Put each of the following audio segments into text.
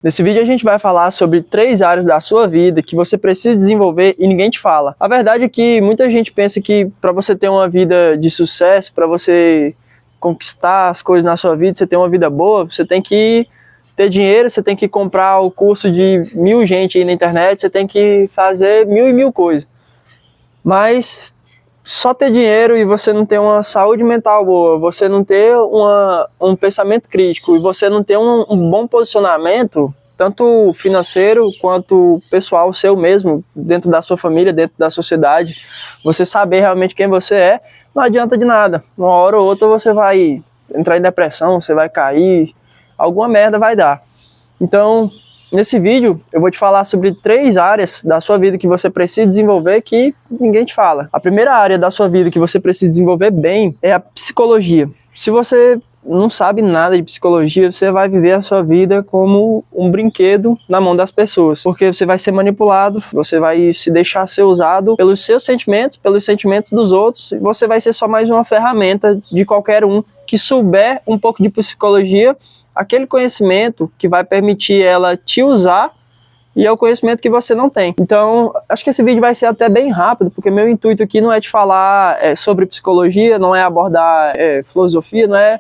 Nesse vídeo a gente vai falar sobre 3 áreas da sua vida que você precisa desenvolver e ninguém te fala. A verdade é que muita gente pensa que para você ter uma vida de sucesso, para você conquistar as coisas na sua vida, você ter uma vida boa, você tem que ter dinheiro, você tem que comprar o curso de 1000 gente aí na internet, você tem que fazer 1000 coisas. Mas só ter dinheiro e você não ter uma saúde mental boa, você não ter um pensamento crítico e você não ter um bom posicionamento, tanto financeiro quanto pessoal seu mesmo, dentro da sua família, dentro da sociedade, você saber realmente quem você é, não adianta de nada. Uma hora ou outra você vai entrar em depressão, você vai cair, alguma merda vai dar. Então, nesse vídeo, eu vou te falar sobre 3 áreas da sua vida que você precisa desenvolver que ninguém te fala. A primeira área da sua vida que você precisa desenvolver bem é a psicologia. Se você não sabe nada de psicologia, você vai viver a sua vida como um brinquedo na mão das pessoas. Porque você vai ser manipulado, você vai se deixar ser usado pelos seus sentimentos, pelos sentimentos dos outros, e você vai ser só mais uma ferramenta de qualquer um que souber um pouco de psicologia, aquele conhecimento que vai permitir ela te usar e é o conhecimento que você não tem. Então, acho que esse vídeo vai ser até bem rápido, porque meu intuito aqui não é te falar sobre psicologia, não é abordar filosofia, não é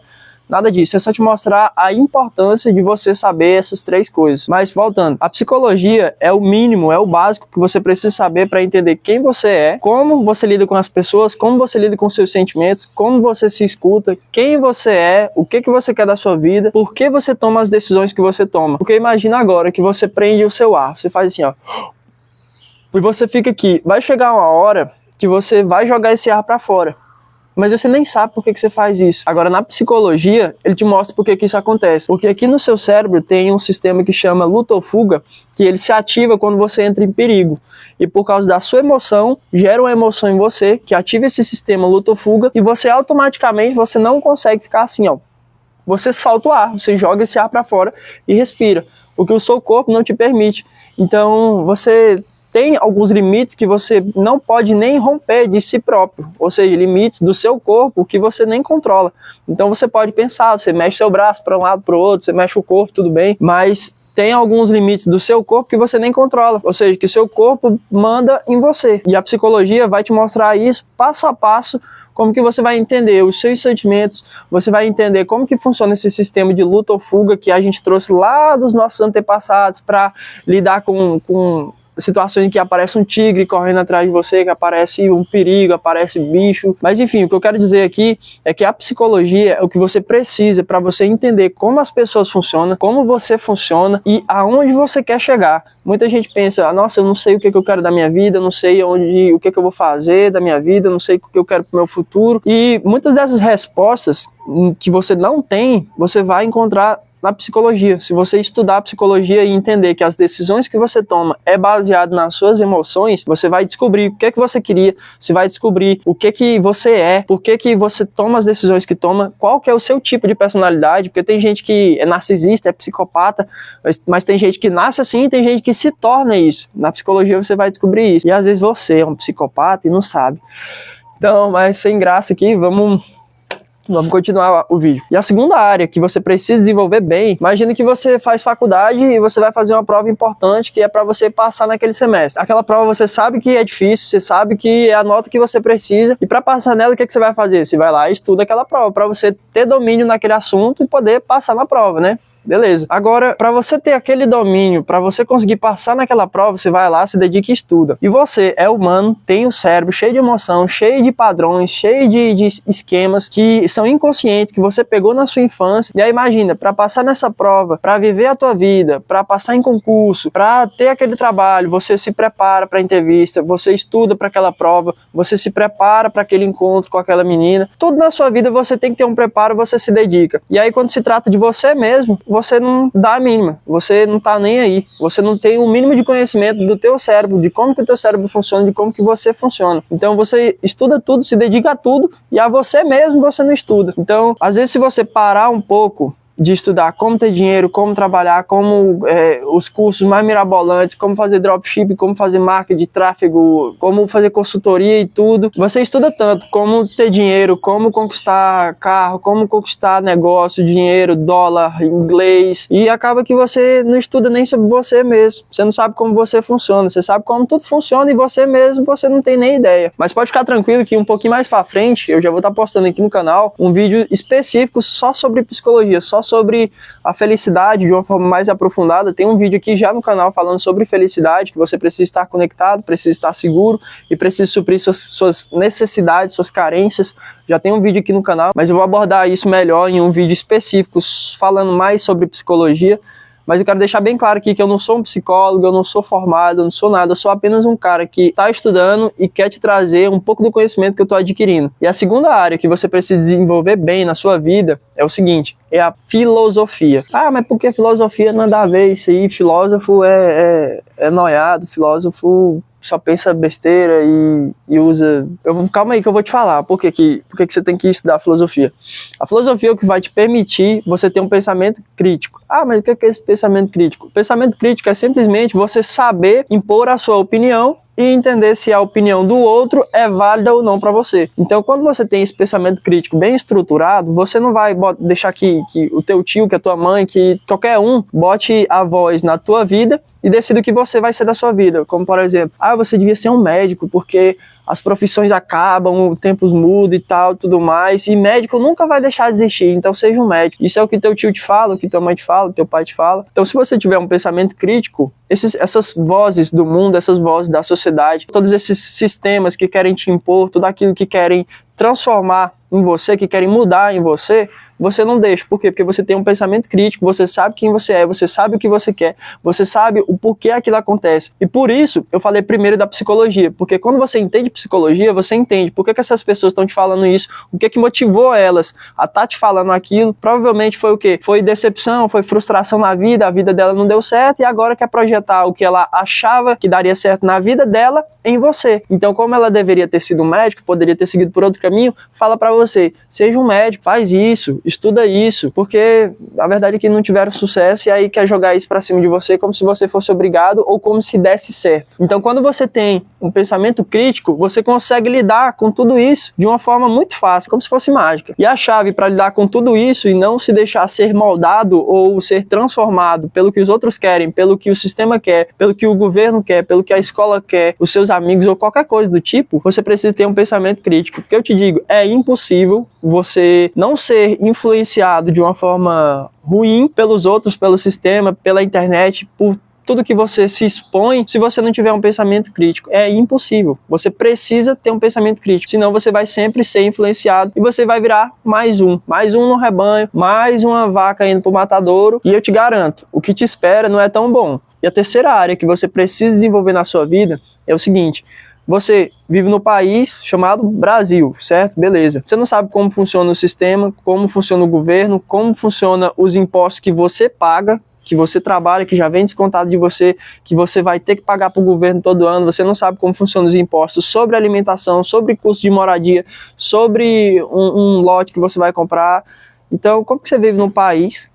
nada disso, é só te mostrar a importância de você saber essas 3 coisas. Mas voltando, a psicologia é o mínimo, é o básico que você precisa saber para entender quem você é, como você lida com as pessoas, como você lida com seus sentimentos, como você se escuta, quem você é, o que você quer da sua vida, por que você toma as decisões que você toma. Porque imagina agora que você prende o seu ar, você faz assim, ó, e você fica aqui. Vai chegar uma hora que você vai jogar esse ar para fora, mas você nem sabe por que você faz isso. Agora, na psicologia, ele te mostra por que isso acontece. Porque aqui no seu cérebro tem um sistema que chama luta ou fuga, que ele se ativa quando você entra em perigo. E por causa da sua emoção, gera uma emoção em você, que ativa esse sistema luta ou fuga, e você automaticamente, você não consegue ficar assim, ó. Você solta o ar, você joga esse ar para fora e respira, o que o seu corpo não te permite. Então, você tem alguns limites que você não pode nem romper de si próprio, ou seja, limites do seu corpo que você nem controla. Então você pode pensar, você mexe seu braço para um lado, para o outro, você mexe o corpo, tudo bem, mas tem alguns limites do seu corpo que você nem controla, ou seja, que o seu corpo manda em você. E a psicologia vai te mostrar isso passo a passo, como que você vai entender os seus sentimentos, você vai entender como que funciona esse sistema de luta ou fuga que a gente trouxe lá dos nossos antepassados para lidar com situações em que aparece um tigre correndo atrás de você, que aparece um perigo, aparece bicho. Mas enfim, o que eu quero dizer aqui é que a psicologia é o que você precisa para você entender como as pessoas funcionam, como você funciona e aonde você quer chegar. Muita gente pensa, nossa, eu não sei o que eu quero da minha vida, eu não sei o que eu vou fazer da minha vida, eu não sei o que eu quero pro meu futuro. E muitas dessas respostas que você não tem, você vai encontrar na psicologia. Se você estudar a psicologia e entender que as decisões que você toma é baseado nas suas emoções, você vai descobrir o que é que você queria, você vai descobrir o que que você é, por que que você toma as decisões que toma, qual que é o seu tipo de personalidade, porque tem gente que é narcisista, é psicopata, mas tem gente que nasce assim e tem gente que se torna isso. Na psicologia você vai descobrir isso. E às vezes você é um psicopata e não sabe. Então, mas sem graça aqui, vamos continuar o vídeo. E a segunda área que você precisa desenvolver bem, imagina que você faz faculdade e você vai fazer uma prova importante que é para você passar naquele semestre. Aquela prova você sabe que é difícil, você sabe que é a nota que você precisa e para passar nela o que você vai fazer? Você vai lá e estuda aquela prova para você ter domínio naquele assunto e poder passar na prova, né? Beleza. Agora, para você ter aquele domínio, para você conseguir passar naquela prova, você vai lá, se dedica e estuda. E você é humano, tem o cérebro cheio de emoção, cheio de padrões, cheio de esquemas que são inconscientes, que você pegou na sua infância. E aí imagina, para passar nessa prova, para viver a tua vida, para passar em concurso, para ter aquele trabalho, você se prepara para a entrevista, você estuda para aquela prova, você se prepara para aquele encontro com aquela menina. Tudo na sua vida você tem que ter um preparo, você se dedica. E aí quando se trata de você mesmo, você não dá a mínima, você não tá nem aí, você não tem o mínimo de conhecimento do teu cérebro, de como que o teu cérebro funciona, de como que você funciona. Então você estuda tudo, se dedica a tudo e a você mesmo você não estuda. Então, às vezes se você parar um pouco de estudar como ter dinheiro, como trabalhar, como os cursos mais mirabolantes, como fazer dropshipping, como fazer marketing de tráfego, como fazer consultoria e tudo. Você estuda tanto como ter dinheiro, como conquistar carro, como conquistar negócio, dinheiro, dólar, inglês, e acaba que você não estuda nem sobre você mesmo. Você não sabe como você funciona, você sabe como tudo funciona e você mesmo, você não tem nem ideia. Mas pode ficar tranquilo que um pouquinho mais pra frente, eu já vou estar postando aqui no canal um vídeo específico só sobre psicologia, só sobre a felicidade de uma forma mais aprofundada. Tem um vídeo aqui já no canal falando sobre felicidade, que você precisa estar conectado, precisa estar seguro e precisa suprir suas necessidades, suas carências. Já tem um vídeo aqui no canal, mas eu vou abordar isso melhor em um vídeo específico falando mais sobre psicologia. Mas eu quero deixar bem claro aqui que eu não sou um psicólogo, eu não sou formado, eu não sou nada, eu sou apenas um cara que está estudando e quer te trazer um pouco do conhecimento que eu estou adquirindo. E a segunda área que você precisa desenvolver bem na sua vida é o seguinte, é a filosofia. Ah, mas por que filosofia? Nada a ver isso aí, filósofo é noiado, filósofo só pensa besteira e usa... Calma aí que eu vou te falar por que você tem que estudar filosofia. A filosofia é o que vai te permitir você ter um pensamento crítico. Ah, mas o que é esse pensamento crítico? O pensamento crítico é simplesmente você saber impor a sua opinião e entender se a opinião do outro é válida ou não para você. Então, quando você tem esse pensamento crítico bem estruturado, você não vai deixar que o teu tio, que a tua mãe, que qualquer um bote a voz na tua vida e decida o que você vai ser da sua vida. Como, por exemplo, você devia ser um médico, porque as profissões acabam, os tempos mudam e tal, tudo mais, e médico nunca vai deixar de existir, então seja um médico. Isso é o que teu tio te fala, o que tua mãe te fala, o teu pai te fala. Então, se você tiver um pensamento crítico, essas vozes do mundo, essas vozes da sociedade, todos esses sistemas que querem te impor, tudo aquilo que querem transformar em você, que querem mudar em você, você não deixa. Por quê? Porque você tem um pensamento crítico, você sabe quem você é, você sabe o que você quer, você sabe o porquê aquilo acontece. E por isso, eu falei primeiro da psicologia, porque quando você entende psicologia, você entende por que essas pessoas estão te falando isso, o que motivou elas a estar te falando aquilo. Provavelmente foi o quê? Foi decepção, foi frustração na vida, a vida dela não deu certo e agora quer projetar o que ela achava que daria certo na vida dela em você. Então, como ela deveria ter sido um médico, poderia ter seguido por outro caminho, fala pra você, seja um médico, faz isso, estuda isso, porque a verdade é que não tiveram sucesso e aí quer jogar isso pra cima de você como se você fosse obrigado ou como se desse certo. Então, quando você tem um pensamento crítico, você consegue lidar com tudo isso de uma forma muito fácil, como se fosse mágica. E a chave para lidar com tudo isso e não se deixar ser moldado ou ser transformado pelo que os outros querem, pelo que o sistema quer, pelo que o governo quer, pelo que a escola quer, os seus amigos ou qualquer coisa do tipo, você precisa ter um pensamento crítico. Porque eu te digo, é impossível você não ser influenciado de uma forma ruim pelos outros, pelo sistema, pela internet, por tudo que você se expõe, se você não tiver um pensamento crítico. É impossível. Você precisa ter um pensamento crítico, senão você vai sempre ser influenciado e você vai virar mais um no rebanho, mais uma vaca indo pro matadouro, e eu te garanto, o que te espera não é tão bom. E a terceira área que você precisa desenvolver na sua vida é o seguinte: você vive no país chamado Brasil, certo? Beleza. Você não sabe como funciona o sistema, como funciona o governo, como funciona os impostos que você paga, que você trabalha, que já vem descontado de você, que você vai ter que pagar para o governo todo ano. Você não sabe como funcionam os impostos sobre alimentação, sobre custo de moradia, sobre um lote que você vai comprar. Então, como que você vive num país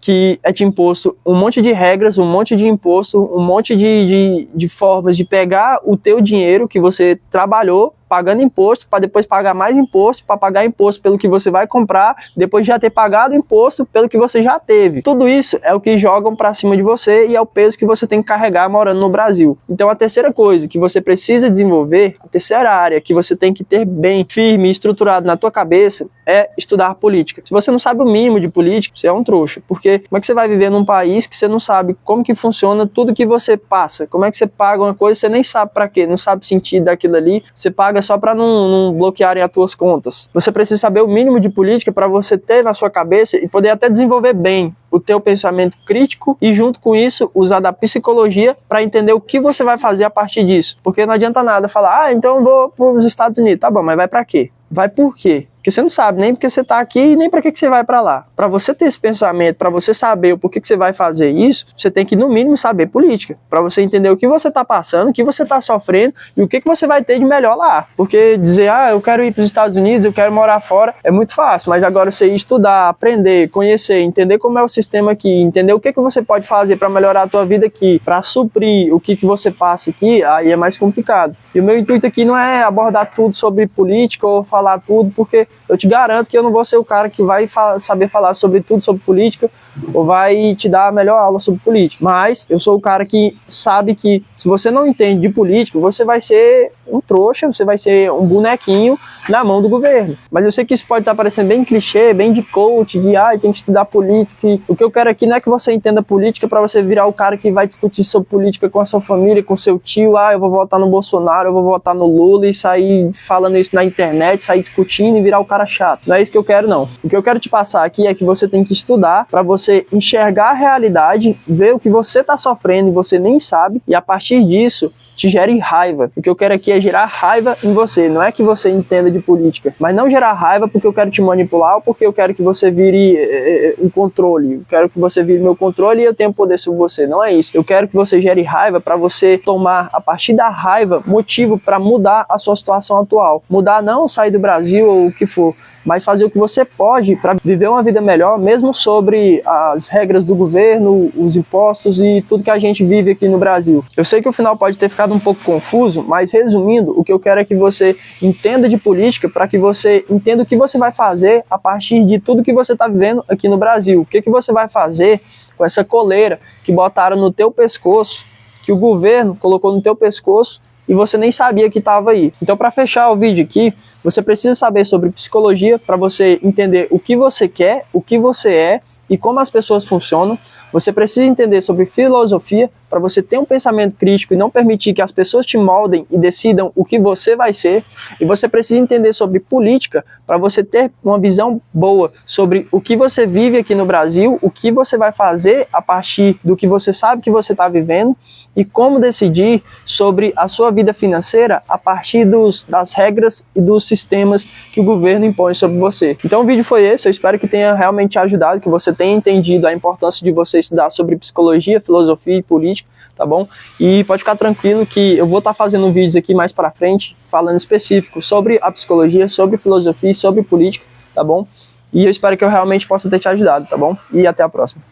que é te imposto um monte de regras, um monte de imposto, um monte de formas de pegar o teu dinheiro que você trabalhou, pagando imposto, para depois pagar mais imposto, para pagar imposto pelo que você vai comprar, depois de já ter pagado imposto pelo que você já teve. Tudo isso é o que jogam para cima de você e é o peso que você tem que carregar morando no Brasil. Então, a terceira coisa que você precisa desenvolver, a terceira área que você tem que ter bem firme e estruturado na tua cabeça é estudar política. Se você não sabe o mínimo de política, você é um trouxa, porque como é que você vai viver num país que você não sabe como que funciona tudo que você passa? Como é que você paga uma coisa, você nem sabe para quê, não sabe o sentido daquilo ali, você paga só para não bloquearem as tuas contas. Você precisa saber o mínimo de política para você ter na sua cabeça e poder até desenvolver bem o teu pensamento crítico e junto com isso usar da psicologia para entender o que você vai fazer a partir disso. Porque não adianta nada falar, então eu vou para os Estados Unidos. Tá bom, mas vai para quê? Vai por quê? Porque você não sabe nem porque você está aqui e nem para que você vai para lá. Para você ter esse pensamento, para você saber o porquê que você vai fazer isso, você tem que, no mínimo, saber política. Para você entender o que você está passando, o que você está sofrendo e o que você vai ter de melhor lá. Porque dizer, eu quero ir para os Estados Unidos, eu quero morar fora, é muito fácil. Mas agora você ir estudar, aprender, conhecer, entender como é o sistema aqui, entender o que você pode fazer para melhorar a tua vida aqui, para suprir o que você passa aqui, aí é mais complicado. E o meu intuito aqui não é abordar tudo sobre política ou falar tudo, porque eu te garanto que eu não vou ser o cara que vai saber falar sobre tudo sobre política ou vai te dar a melhor aula sobre política. Mas eu sou o cara que sabe que se você não entende de política, você vai ser um trouxa, você vai ser um bonequinho na mão do governo. Mas eu sei que isso pode estar parecendo bem clichê, bem de coach, de tem que estudar política. E o que eu quero aqui não é que você entenda política para você virar o cara que vai discutir sobre política com a sua família, com seu tio. Eu vou votar no Bolsonaro, eu vou votar no Lula e sair falando isso na internet, sair discutindo e virar o cara chato. Não é isso que eu quero, não. O que eu quero te passar aqui é que você tem que estudar para você enxergar a realidade, ver o que você está sofrendo e você nem sabe, e a partir disso te gere raiva. O que eu quero aqui é gerar raiva em você. Não é que você entenda de política, mas não gerar raiva porque eu quero te manipular ou porque eu quero que você vire um controle. Eu quero que você vire meu controle e eu tenho poder sobre você. Não é isso. Eu quero que você gere raiva para você tomar, a partir da raiva, motivo para mudar a sua situação atual. Mudar não sair do Brasil ou o que for, mas fazer o que você pode para viver uma vida melhor, mesmo sobre as regras do governo, os impostos e tudo que a gente vive aqui no Brasil. Eu sei que o final pode ter ficado um pouco confuso, mas resumindo, o que eu quero é que você entenda de política para que você entenda o que você vai fazer a partir de tudo que você está vivendo aqui no Brasil. O que você vai fazer com essa coleira que botaram no teu pescoço, que o governo colocou no teu pescoço e você nem sabia que estava aí. Então, para fechar o vídeo aqui, você precisa saber sobre psicologia para você entender o que você quer, o que você é e como as pessoas funcionam. Você precisa entender sobre filosofia para você ter um pensamento crítico e não permitir que as pessoas te moldem e decidam o que você vai ser. E você precisa entender sobre política para você ter uma visão boa sobre o que você vive aqui no Brasil, o que você vai fazer a partir do que você sabe que você está vivendo e como decidir sobre a sua vida financeira a partir das regras e dos sistemas que o governo impõe sobre você. Então o vídeo foi esse, eu espero que tenha realmente te ajudado, que você tenha entendido a importância de você estudar sobre psicologia, filosofia e política, tá bom? E pode ficar tranquilo que eu vou estar fazendo vídeos aqui mais pra frente, falando específico sobre a psicologia, sobre filosofia e sobre política, tá bom? E eu espero que eu realmente possa ter te ajudado, tá bom? E até a próxima.